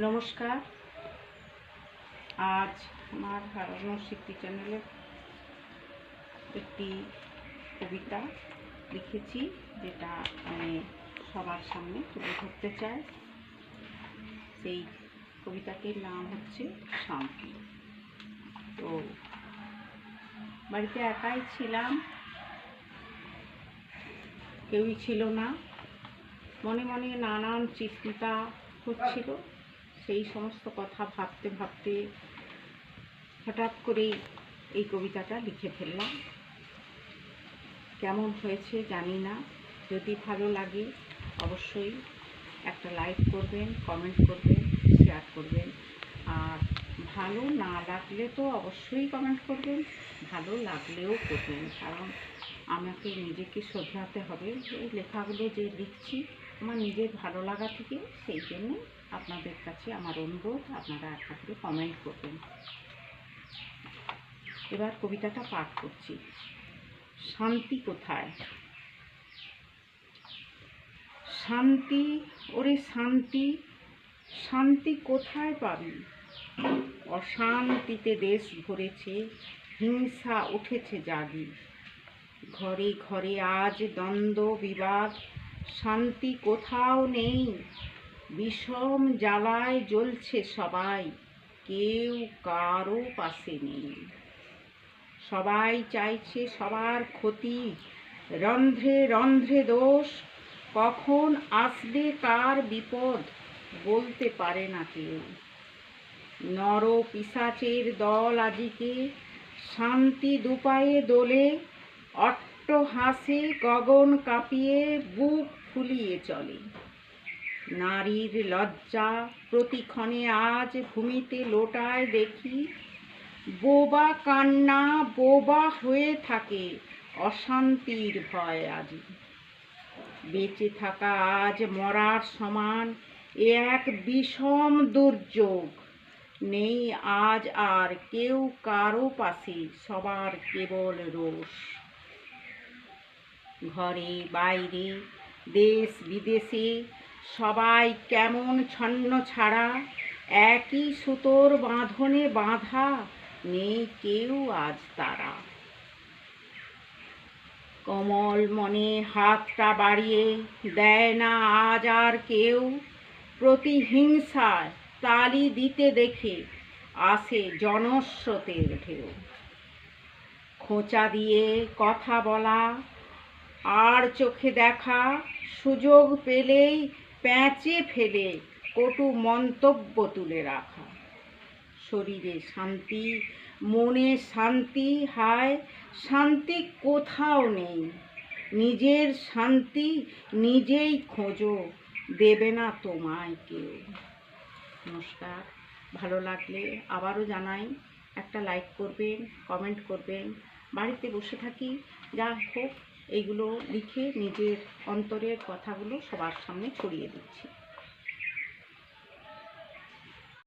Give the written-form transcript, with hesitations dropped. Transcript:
নমস্কার। আজ আমার হারানো স্মৃতি চ্যানেলে একটি কবিতা লিখেছি, যেটা আমি সবার সামনে তুলে ধরতে চাই। সেই কবিতাটির নাম হচ্ছে শান্তি। তো বাড়িতে একাই ছিলাম, কেউই ছিল না। মনে মনে নানান চিন্তা হচ্ছিল। সেই সমস্ত কথা ভাবতে ভাবতে হঠাৎ করেই এই কবিতাটা লিখে ফেললাম। কেমন হয়েছে জানি না। যদি ভালো লাগে অবশ্যই একটা লাইক করবেন, কমেন্ট করবেন, শেয়ার করবেন। আর ভালো না লাগলে তো অবশ্যই কমেন্ট করবেন, ভালো লাগলেও করবেন। কারণ আমাকে নিজেকে শোধরাতে হবে। এই লেখাগুলো যে লিখছি আমার নিজের ভালো লাগা থেকে, সেই জন্য আপনাদের কাছে আমার অনুরোধ, আপনারা একটা করে কমেন্ট করবেন। এবার কবিতাটা পাঠ করছি। শান্তি কোথায়? শান্তি, ওরে শান্তি, শান্তি কোথায় পাবি? অশান্তিতে দেশ ভরেছে, হিংসা উঠেছে জাগি। ঘরে ঘরে আজ দ্বন্দ্ব বিবাদ, শান্তি কোথাও নেই। বিষম জ্বালায় জ্বলছে সবাই, কেউ কারো পাশে নেই। সবাই চাইছে সবার ক্ষতি, রন্ধ্রে রন্ধ্রে দোষ। কখন আসবে কার বিপদ বলতে পারে না কেউ। নর পিশাচের দল আজিকে শান্তি দুপায়ে দোলে। অট্টহাসে গগন কাঁপিয়ে বুক ফুলিয়ে চলে। নারীর লজ্জা প্রতিক্ষণে আজ ভূমিতে লোটায় দেখি। বোবা কান্না বোবা হয়ে থাকে অশান্তির ভয় আজি। বেঁচে থাকা আজ মরার সমান, এ এক বিষম দুর্যোগ। নেই আজ আর কেউ কারো পাশে, সবার কেবল রোষ। ঘরে বাইরে দেশ বিদেশে সবাই কেমন ছন্ন ছাড়া, একই সুতোর বাঁধনে বাঁধা, নেই কেউ আজ তারা। কোমল মনে হাতটা বাড়িয়ে দেয় না আজ আর কেউ। প্রতিহিংসায় তালি দিতে দেখে আসে জনস্রোতের ঢেউ। খোঁচা দিয়ে কথা বলা আর চোখে দেখা, সুযোগ পেলেই প্যাঁচে ফেলে কটু মন্তব্য তুলে রাখা। শরীরে শান্তি মনে শান্তি, হায় শান্তি কোথাও নেই। নিজের শান্তি নিজেই খোঁজো, দেবে না তোমায় কেউ। নমস্কার। ভালো লাগলে আবারও জানাই, একটা লাইক করবেন, কমেন্ট করবেন। বাড়িতে বসে থাকি, যা হোক এইগুলো লিখে নিজের অন্তরের কথাগুলো সবার সামনে ছড়িয়ে দিচ্ছি।